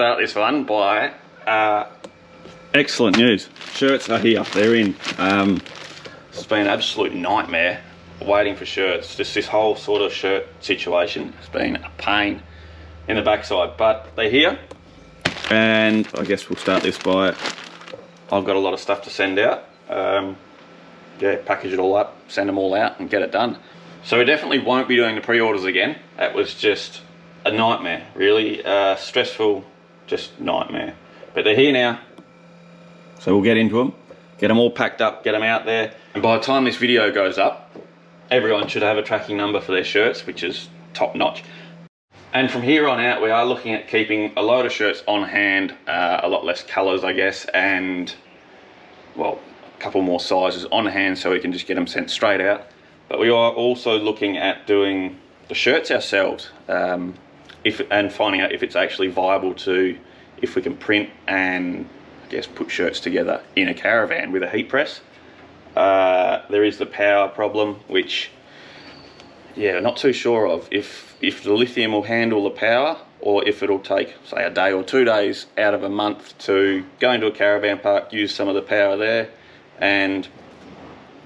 start this one by excellent news. Shirts are here, they're in. It's been an absolute nightmare waiting for shirts. Just this whole sort of shirt situation has been a pain in the backside, but they're here. And I guess we'll start this by, I've got a lot of stuff to send out. Yeah, package it all up, send them all out and get it done. So we definitely won't be doing the pre-orders again. That was just a nightmare, really. Stressful, just nightmare. But they're here now, so we'll get into them, get them all packed up, get them out there. And by the time this video goes up, everyone should have a tracking number for their shirts, which is top notch. And from here on out, we are looking at keeping a load of shirts on hand, a lot less colours, I guess, and, well, a couple more sizes on hand so we can just get them sent straight out. But we are also looking at doing the shirts ourselves, and finding out if it's actually viable to, if we can print and, I guess, put shirts together in a caravan with a heat press. There is the power problem, which, yeah, not too sure of. If the lithium will handle the power, or if it'll take, say, a day or 2 days out of a month to go into a caravan park, use some of the power there, and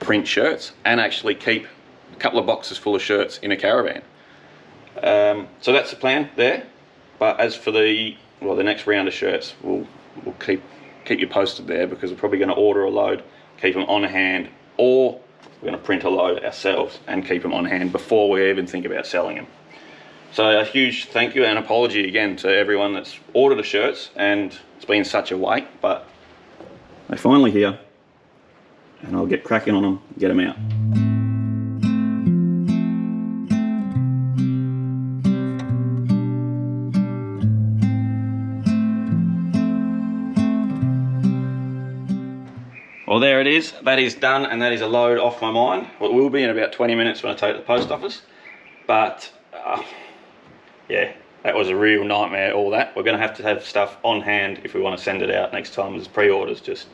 print shirts, and actually keep a couple of boxes full of shirts in a caravan. So that's the plan there. But as for the next round of shirts, we'll keep you posted there, because we're probably going to order a load, keep them on hand, or we're going to print a load ourselves and keep them on hand before we even think about selling them. So a huge thank you and apology again to everyone that's ordered the shirts, and it's been such a wait, but they're finally here, and I'll get cracking on them, get them out. Well, there it is. That is done, and that is a load off my mind. Well, it will be in about 20 minutes when I take it to the post office. But, yeah, that was a real nightmare, all that. We're going to have stuff on hand if we want to send it out next time, as pre-orders just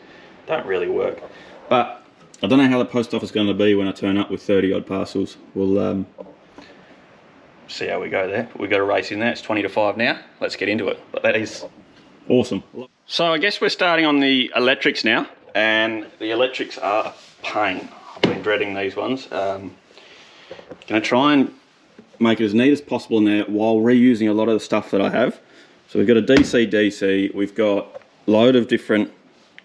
don't really work. But I don't know how the post office is going to be when I turn up with 30 odd parcels. We'll see how we go there. We've got a race in there. It's 20 to 5 now. Let's get into it. But that is awesome. So I guess we're starting on the electrics now. And the electrics are a pain. I've been dreading these ones. Going to try and make it as neat as possible in there while reusing a lot of the stuff that I have. So we've got a DC-DC, we've got a load of different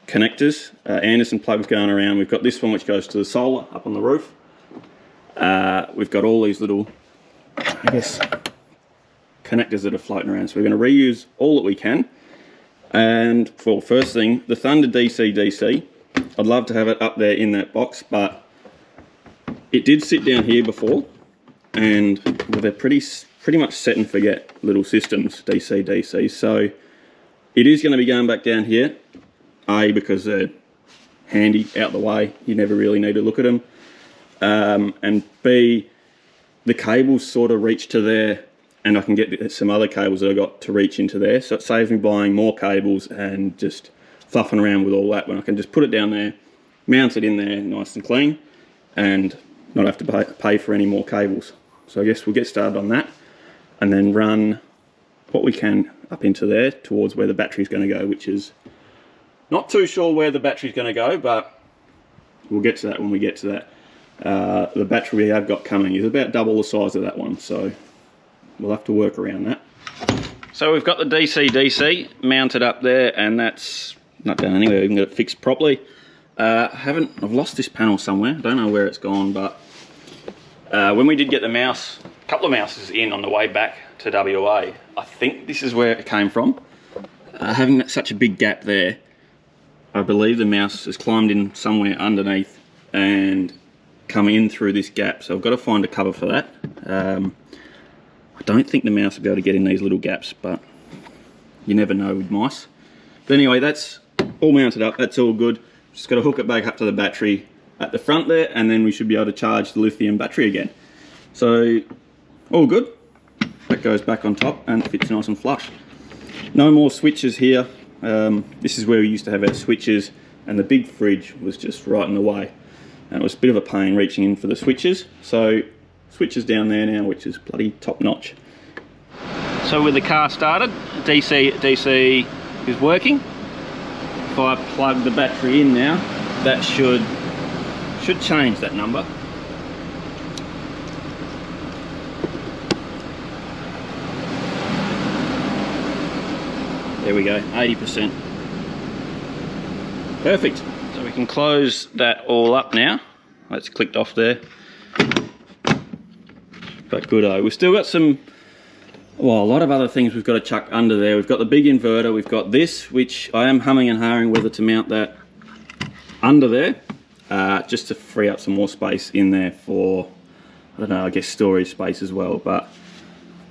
connectors, Anderson plugs going around. We've got this one which goes to the solar up on the roof. We've got all these little, I guess, connectors that are floating around. So we're going to reuse all that we can. And for first thing, the Thunder DC-DC, I'd love to have it up there in that box, but it did sit down here before, and well, they're pretty much set and forget little systems, DC-DC. So it is going to be going back down here, A, because they're handy, out the way, you never really need to look at them, and B, the cables sort of reach to there, and I can get some other cables that I got to reach into there, so it saves me buying more cables and just fluffing around with all that, when I can just put it down there, mount it in there nice and clean, and not have to pay for any more cables. So I guess we'll get started on that, and then run what we can up into there towards where the battery's going to go, which is not too sure where the battery's going to go, but we'll get to that when we get to that. The battery we have got coming is about double the size of that one, so we'll have to work around that. So we've got the DC-DC mounted up there, and that's not going anywhere. We can get it fixed properly. I've lost this panel somewhere. I don't know where it's gone, but when we did get the mouse, a couple of mouses in on the way back to WA, I think this is where it came from. Having such a big gap there, I believe the mouse has climbed in somewhere underneath and come in through this gap, so I've got to find a cover for that. I don't think the mouse will be able to get in these little gaps, but you never know with mice. But anyway, that's all mounted up, that's all good. Just got to hook it back up to the battery at the front there, and then we should be able to charge the lithium battery again. So, all good. That goes back on top and fits nice and flush. No more switches here. This is where we used to have our switches, and the big fridge was just right in the way. And it was a bit of a pain reaching in for the switches. So, switches down there now, which is bloody top notch. So with the car started, DC is working. If I plug the battery in now, that should change that number. There we go, 80%. Perfect. So we can close that all up now. That's clicked off there. But good, we've still got some, well, a lot of other things we've got to chuck under there. We've got the big inverter, we've got this, which I am humming and hawing whether to mount that under there, just to free up some more space in there for, I don't know, I guess storage space as well. But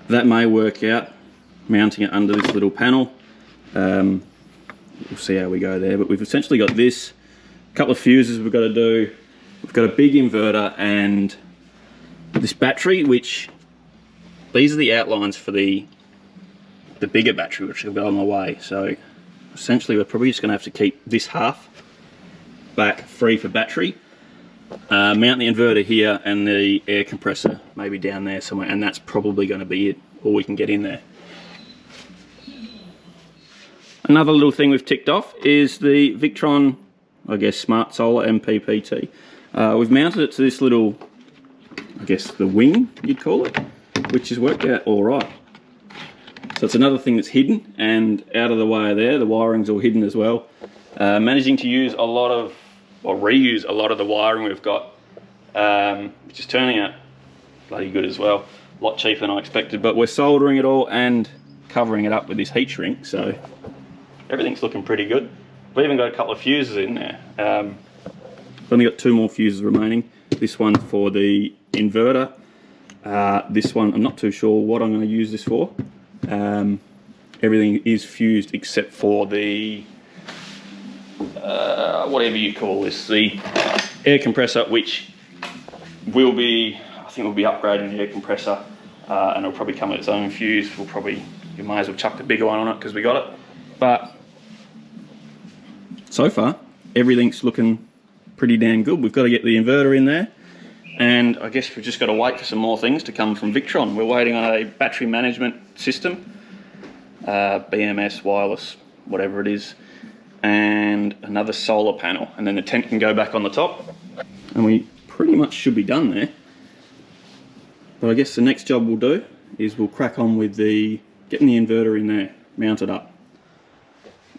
that may work out, mounting it under this little panel. We'll see how we go there, but we've essentially got this, a couple of fuses we've got to do. We've got a big inverter and this battery, which these are the outlines for the bigger battery, which will go on the way. So essentially we're probably just going to have to keep this half back free for battery, mount the inverter here and the air compressor maybe down there somewhere, and that's probably going to be it, all we can get in there. Another little thing we've ticked off is the Victron, I guess, Smart Solar MPPT. We've mounted it to this little, I guess, the wing, you'd call it, which has worked out all right. So it's another thing that's hidden and out of the way there. The wiring's all hidden as well. Managing to use a lot of, or reuse a lot of the wiring we've got, which is turning out bloody good as well. A lot cheaper than I expected, but we're soldering it all and covering it up with this heat shrink, so everything's looking pretty good. We've even got a couple of fuses in there. We've only got 2 more fuses remaining. This one for the inverter. This one, I'm not too sure what I'm going to use this for. Everything is fused except for the, whatever you call this, the air compressor, which will be, I think we'll be upgrading the air compressor, and it'll probably come with its own fuse. You may as well chuck the bigger one on it because we got it. But so far, everything's looking pretty damn good. We've got to get the inverter in there, and I guess we've just got to wait for some more things to come from Victron. We're waiting on a battery management system, BMS, wireless, whatever it is, and another solar panel, and then the tent can go back on the top, and we pretty much should be done there. But I guess the next job we'll do is we'll crack on with getting the inverter in there, mounted up.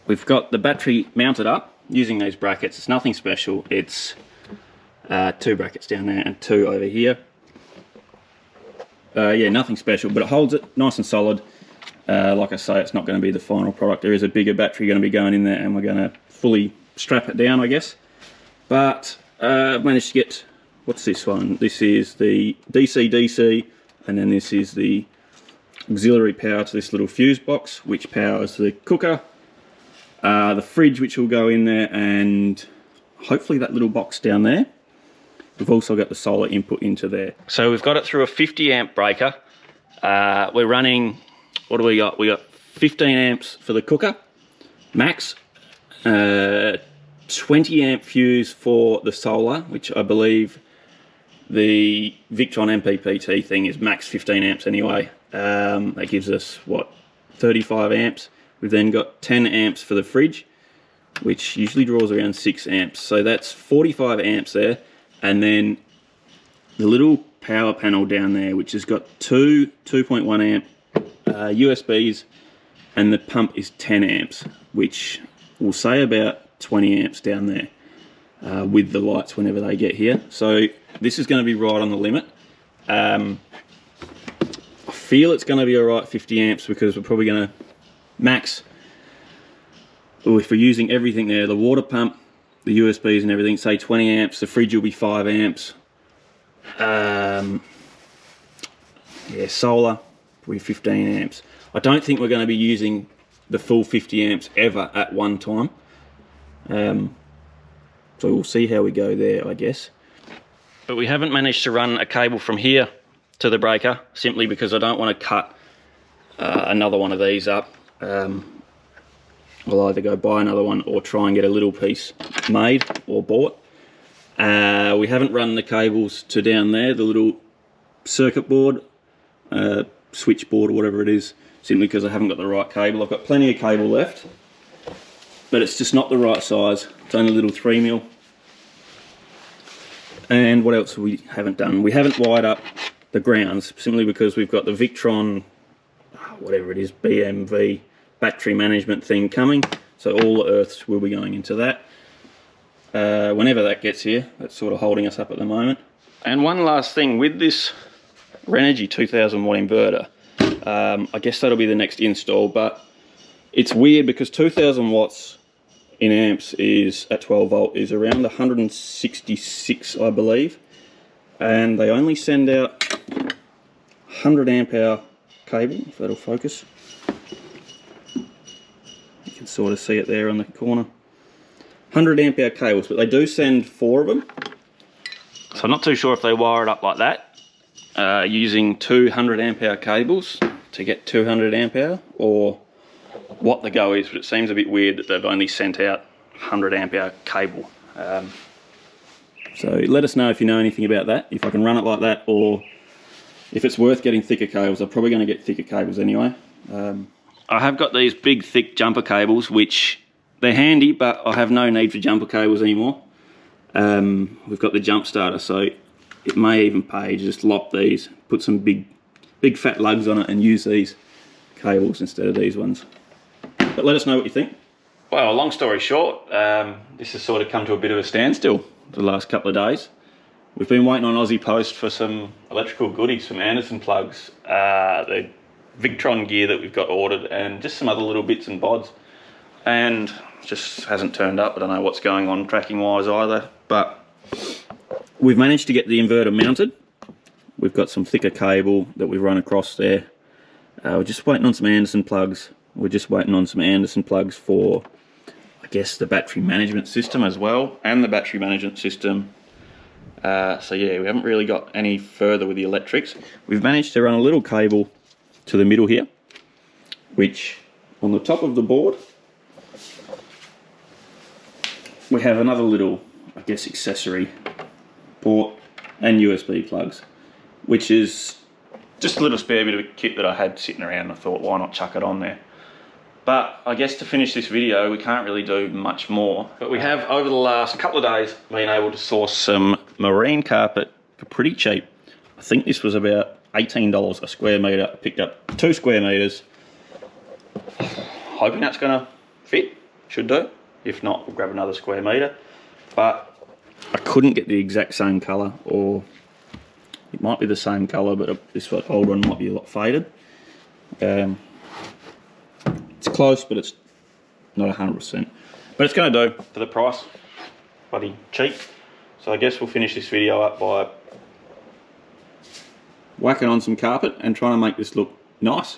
We've got the battery mounted up using these brackets. It's nothing special. It's 2 brackets down there and 2 over here. Yeah, nothing special, but it holds it nice and solid. Like I say, it's not going to be the final product. There is a bigger battery going to be going in there, and we're going to fully strap it down, I guess. But I've managed to get, what's this one? This is the DC-DC, and then this is the auxiliary power to this little fuse box, which powers the cooker, the fridge, which will go in there, and hopefully that little box down there. We've also got the solar input into there. So we've got it through a 50 amp breaker. We're running, what do we got? We got 15 amps for the cooker, max. 20 amp fuse for the solar, which I believe the Victron MPPT thing is max 15 amps anyway. That gives us, what, 35 amps. We've then got 10 amps for the fridge, which usually draws around 6 amps. So that's 45 amps there. And then the little power panel down there, which has got 2.1 amp USBs, and the pump is 10 amps, which will say about 20 amps down there with the lights whenever they get here. So this is going to be right on the limit. I feel it's going to be alright 50 amps because we're probably going to max, or if we're using everything there, the water pump, the USBs and everything, say 20 amps, the fridge will be 5 amps. Yeah, solar, probably 15 amps. I don't think we're going to be using the full 50 amps ever at one time. So we'll see how we go there, I guess. But we haven't managed to run a cable from here to the breaker, simply because I don't want to cut another one of these up. We'll either go buy another one or try and get a little piece made or bought. We haven't run the cables to down there, the little circuit board, switchboard or whatever it is. simply because I haven't got the right cable. I've got plenty of cable left, but it's just not the right size. It's only a little 3mm. And what else we haven't done? We haven't wired up the grounds, simply because we've got the Victron, whatever it is, BMV battery management thing coming. So all the earths will be going into that. Whenever that gets here, that's sort of holding us up at the moment. And one last thing, with this Renogy 2000 watt inverter, I guess that'll be the next install, but it's weird because 2000 watts in amps is at 12 volt is around 166, I believe, and they only send out 100 amp hour cable, if that'll focus. You can sort of see it there on the corner. 100 amp hour cables, but they do send 4 of them. So I'm not too sure if they wire it up like that, using 200 amp hour cables to get 200 amp hour, or what the go is, but it seems a bit weird that they've only sent out 100 amp hour cable. So let us know if you know anything about that, if I can run it like that, or if it's worth getting thicker cables. I'm probably going to get thicker cables anyway. I have got these big thick jumper cables, which they're handy, but I have no need for jumper cables anymore. We've got the jump starter, so it may even pay to just lop these, put some big fat lugs on it and use these cables instead of these ones. But let us know what you think. Well, long story short, this has sort of come to a bit of a standstill the last couple of days. We've been waiting on Aussie Post for some electrical goodies, some Anderson plugs, the Victron gear that we've got ordered, and just some other little bits and bods. And it just hasn't turned up. I don't know what's going on tracking wise either, but we've managed to get the inverter mounted. We've got some thicker cable that we've run across there. We're just waiting on some Anderson plugs. We're just waiting on some Anderson plugs for, I guess, the battery management system as well, and the battery management system. So yeah, we haven't really got any further with the electrics. We've managed to run a little cable to the middle here, which on the top of the board, we have another little, I guess, accessory port and USB plugs, which is just a little spare bit of kit that I had sitting around, and I thought, why not chuck it on there? But I guess to finish this video, we can't really do much more. But we have, over the last couple of days, been able to source some marine carpet for pretty cheap. I think this was about $18 a square metre. I picked up 2 square metres. Hoping that's gonna fit, should do. If not, we'll grab another square metre. But I couldn't get the exact same colour, or it might be the same colour, but this old one might be a lot faded. It's close, but it's not 100%. But it's going to do for the price. Bloody cheap. So I guess we'll finish this video up by whacking on some carpet and trying to make this look nice.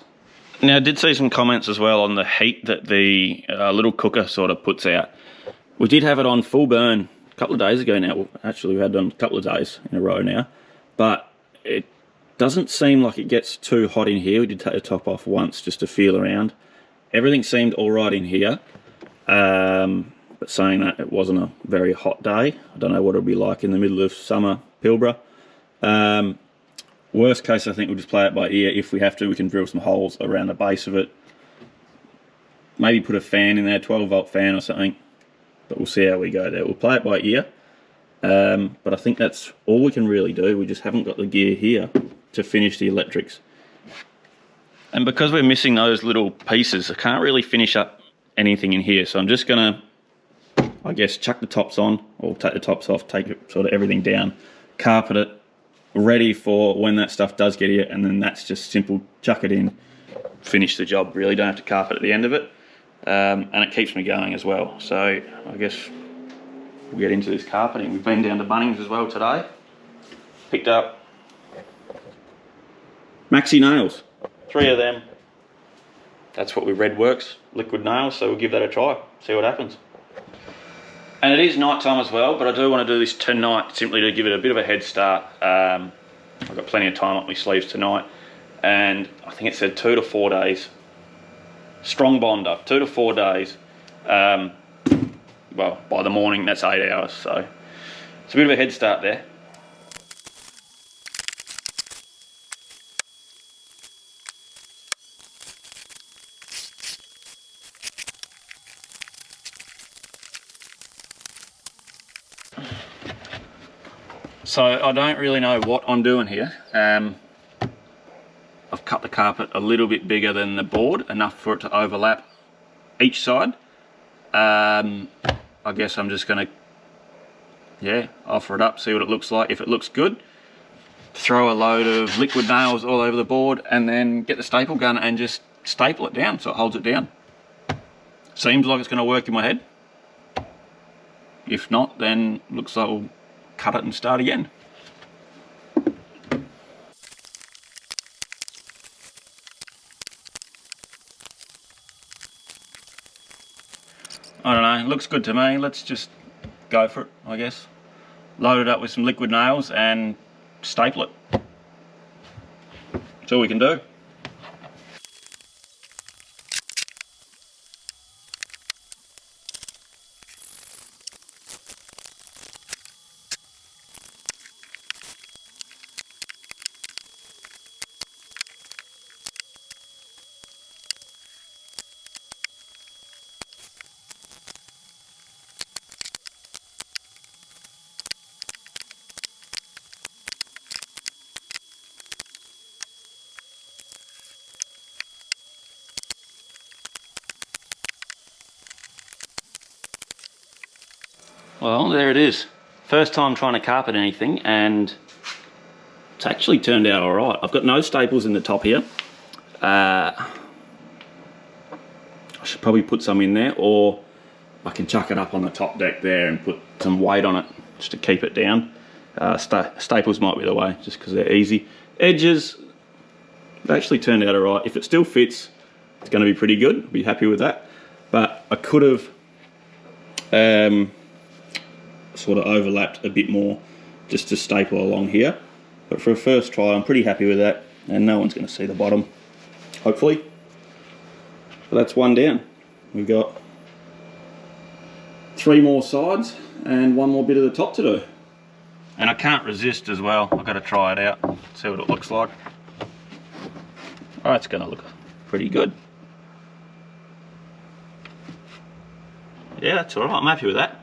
Now, I did see some comments as well on the heat that the little cooker sort of puts out. We did have it on full burn a couple of days ago now. Well, actually, we've had it on a couple of days in a row now. But it doesn't seem like it gets too hot in here. We did take the top off once just to feel around. Everything seemed all right in here. But saying that, it wasn't a very hot day. I don't know what it'll be like in the middle of summer Pilbara. Worst case, I think we'll just play it by ear. If we have to, we can drill some holes around the base of it. Maybe put a fan in there, 12 volt fan or something. But we'll see how we go there. We'll play it by ear. But I think that's all we can really do. We just haven't got the gear here to finish the electrics. And because we're missing those little pieces, I can't really finish up anything in here. So I'm just gonna, I guess, chuck the tops on, or take the tops off, take sort of everything down, carpet it, ready for when that stuff does get here, and then that's just simple, chuck it in, finish the job. Really don't have to carpet at the end of it. And it keeps me going as well. So I guess we'll get into this carpeting. We've been down to Bunnings as well today. Picked up Maxi nails, 3 of them. That's what we read works, liquid nails, so we'll give that a try, see what happens. And it is night time as well, but I do want to do this tonight simply to give it a bit of a head start. I've got plenty of time up my sleeves tonight, and I think it said 2 to 4 days. Strong bonder, 2 to 4 days. Well, by the morning, that's 8 hours, so it's a bit of a head start there. So I don't really know what I'm doing here. I've cut the carpet a little bit bigger than the board, enough for it to overlap each side. I guess I'm just gonna, yeah, offer it up, see what it looks like. If it looks good, throw a load of liquid nails all over the board and then get the staple gun and just staple it down so it holds it down. Seems like it's gonna work in my head. If not, then looks like we'll cut it and start again. I don't know, it looks good to me. Let's just go for it, I guess. Load it up with some liquid nails and staple it. That's all we can do. Well, there it is. First time trying to carpet anything, and it's actually turned out all right. I've got no staples in the top here. I should probably put some in there, or I can chuck it up on the top deck there and put some weight on it just to keep it down. Staples might be the way, just because they're easy. Edges, they actually turned out all right. If it still fits, it's going to be pretty good. I'll be happy with that. But I could have sort of overlapped a bit more just to staple along here, but for a first try I'm pretty happy with that, and no one's going to see the bottom, hopefully. But that's one down. We've got 3 more sides and 1 more bit of the top to do, and I can't resist as well. I've got to try it out, see what it looks like. Oh, it's going to look pretty good. Yeah, that's all right, I'm happy with that.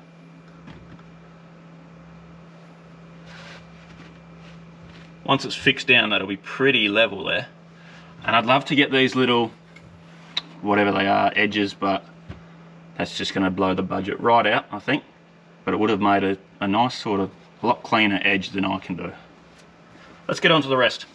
Once it's fixed down, that'll be pretty level there. And I'd love to get these little, whatever they are, edges, but that's just gonna blow the budget right out, I think. But it would have made a nice sort of, a lot cleaner edge than I can do. Let's get on to the rest.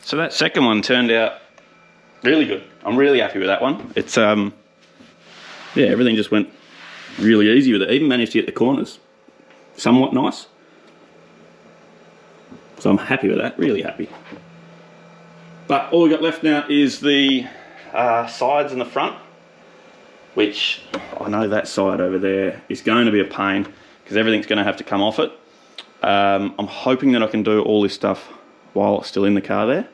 So that second one turned out really good. I'm really happy with that one. It's yeah, everything just went really easy with it. Even managed to get the corners somewhat nice. So I'm happy with that, really happy. But all we got left now is the sides and the front, which I know that side over there is going to be a pain because everything's going to have to come off it. I'm hoping that I can do all this stuff while it's still in the car there.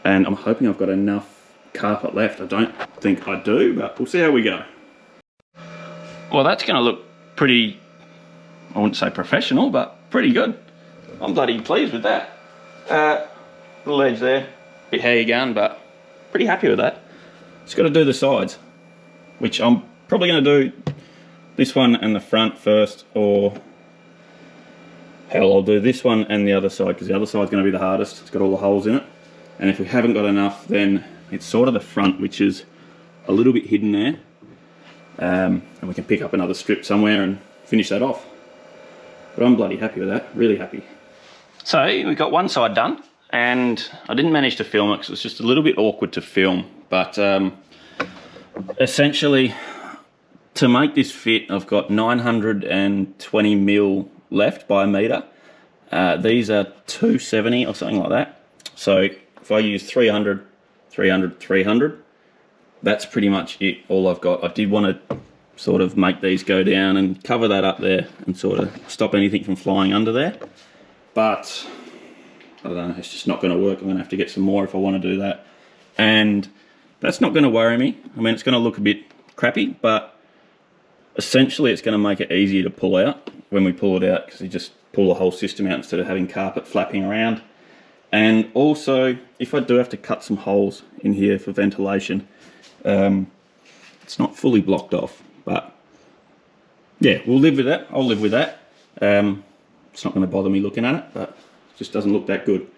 And I'm hoping I've got enough carpet left. I don't think I do, but we'll see how we go. Well, that's going to look pretty, I wouldn't say professional, but pretty good. I'm bloody pleased with that. Little edge there, bit hairy gun, but pretty happy with that. Just got to do the sides, which I'm probably going to do this one and the front first, or hell, I'll do this one and the other side, because the other side's going to be the hardest. It's got all the holes in it. And if we haven't got enough, then it's sort of the front, which is a little bit hidden there. And we can pick up another strip somewhere and finish that off. But I'm bloody happy with that, really happy. So we've got one side done. and I didn't manage to film it because it was just a little bit awkward to film. But essentially, to make this fit, I've got 920 mil left by a metre. These are 270 or something like that. So if I use 300, 300, 300, that's pretty much it, all I've got. I did want to sort of make these go down and cover that up there and sort of stop anything from flying under there. But I don't know, it's just not going to work. I'm going to have to get some more if I want to do that. And that's not going to worry me. I mean, it's going to look a bit crappy, but essentially it's going to make it easier to pull out when we pull it out, because you just pull the whole system out instead of having carpet flapping around. And also, if I do have to cut some holes in here for ventilation, it's not fully blocked off, but yeah, we'll live with that. I'll live with that. It's not going to bother me looking at it, but it just doesn't look that good.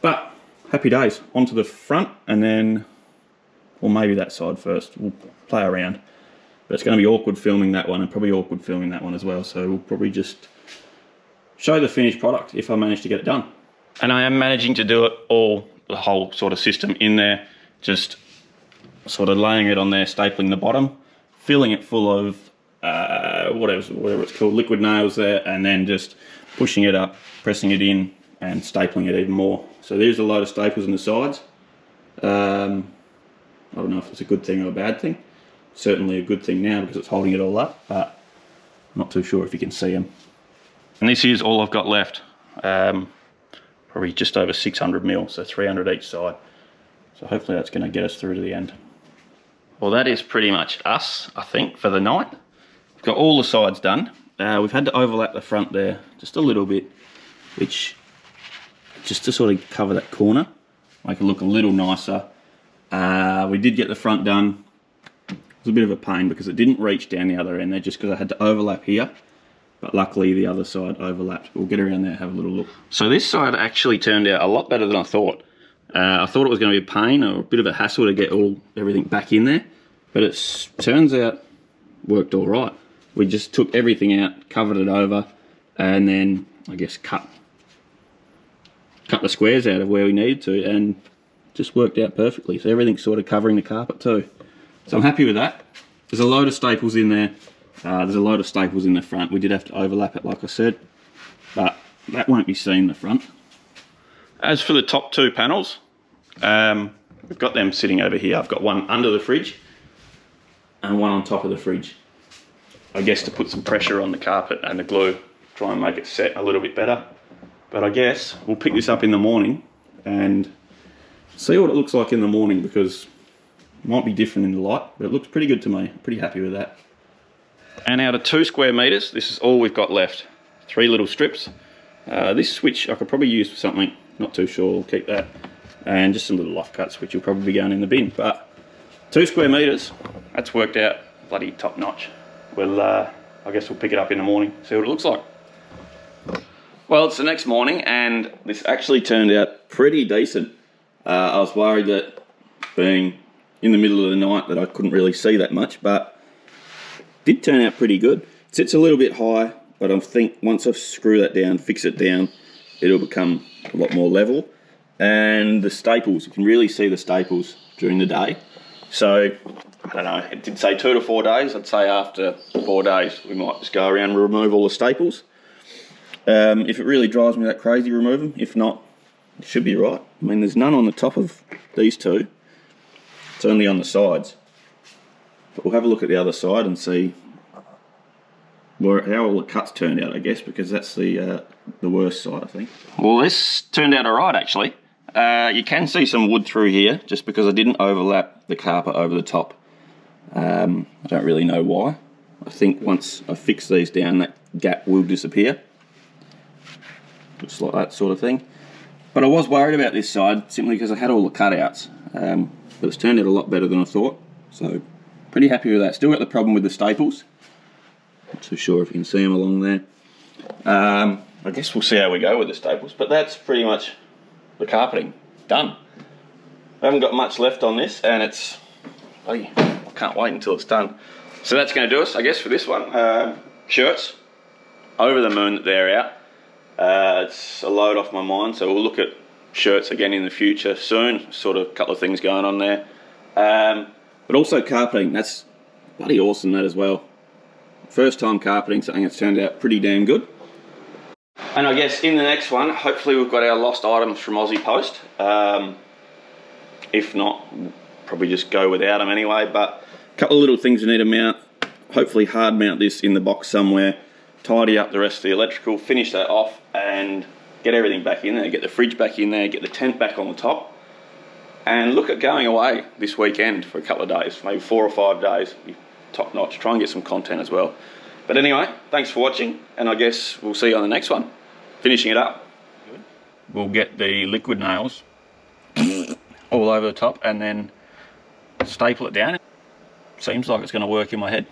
But happy days. Onto the front, and then, or maybe that side first. We'll play around. But it's going to be awkward filming that one, and probably awkward filming that one as well. So we'll probably just show the finished product if I manage to get it done. And I am managing to do it all, the whole sort of system in there, just sort of laying it on there, stapling the bottom, filling it full of whatever it's called, liquid nails there, and then just pushing it up, pressing it in, and stapling it even more. So there's a load of staples on the sides. I don't know if it's a good thing or a bad thing. Certainly a good thing now because it's holding it all up, but I'm not too sure if you can see them. And this is all I've got left. Probably just over 600 mil, so 300 each side. So hopefully that's going to get us through to the end. Well, that is pretty much us, I think, for the night. We've got all the sides done. We've had to overlap the front there just a little bit, which just to sort of cover that corner, make it look a little nicer. We did get the front done. It was a bit of a pain because it didn't reach down the other end there, just because I had to overlap here. But luckily the other side overlapped. We'll get around there, have a little look. So this side actually turned out a lot better than I thought. I thought it was going to be a pain or a bit of a hassle to get everything back in there, but it turns out worked all right. We just took everything out, covered it over, and then I guess cut the squares out of where we needed to, and just worked out perfectly. So everything's sort of covering the carpet too. So I'm happy with that. There's a load of staples in there. There's a load of staples in the front. We did have to overlap it, like I said, but that won't be seen in the front. As for the top two panels, we've got them sitting over here. I've got one under the fridge and one on top of the fridge. I guess to put some pressure on the carpet and the glue, try and make it set a little bit better. But I guess we'll pick this up in the morning and see what it looks like in the morning, because it might be different in the light, but it looks pretty good to me. I'm pretty happy with that. And out of 2 square meters, this is all we've got left. 3 little strips. This switch I could probably use for something, not too sure, we'll keep that. And just some little loft cuts, which will probably be going in the bin. But 2 square meters, that's worked out bloody top notch. We'll, I guess we'll pick it up in the morning, see what it looks like. Well, it's the next morning, and this actually turned out pretty decent. I was worried that being in the middle of the night that I couldn't really see that much, but did turn out pretty good. It sits a little bit high, but I think once I screw that down, fix it down, it'll become a lot more level. And the staples, you can really see the staples during the day. So, I don't know, it did say 2 to 4 days. I'd say after 4 days, we might just go around and remove all the staples. If it really drives me that crazy, remove them. If not, it should be right. I mean, there's none on the top of these two. It's only on the sides. But we'll have a look at the other side and see how all the cuts turned out, I guess, because that's the worst side, I think. Well, this turned out all right, actually. You can see some wood through here, just because I didn't overlap the carpet over the top. I don't really know why. I think once I fix these down, that gap will disappear. Just like that sort of thing. But I was worried about this side, simply because I had all the cutouts. But it's turned out a lot better than I thought. So, pretty happy with that. Still got the problem with the staples. Not too sure if you can see them along there. I guess we'll see how we go with the staples. But that's pretty much the carpeting done. I haven't got much left on this, and it's... I can't wait until it's done. So that's going to do us, I guess, for this one. Shirts. Over the moon that they're out. It's a load off my mind, so we'll look at shirts again in the future soon. Sort of a couple of things going on there. But also carpeting, that's bloody awesome, that as well. First time carpeting something that's turned out pretty damn good. And I guess in the next one, hopefully we've got our lost items from Aussie Post. If not, we'll probably just go without them anyway. But a couple of little things we need to mount. Hopefully hard mount this in the box somewhere. Tidy up the rest of the electrical, finish that off and get everything back in there. Get the fridge back in there, get the tent back on the top. And look at going away this weekend for a couple of days, maybe 4 or 5 days. Be top notch. Try and get some content as well. But anyway, thanks for watching, and I guess we'll see you on the next one. Finishing it up. We'll get the liquid nails all over the top and then staple it down. Seems like it's going to work in my head.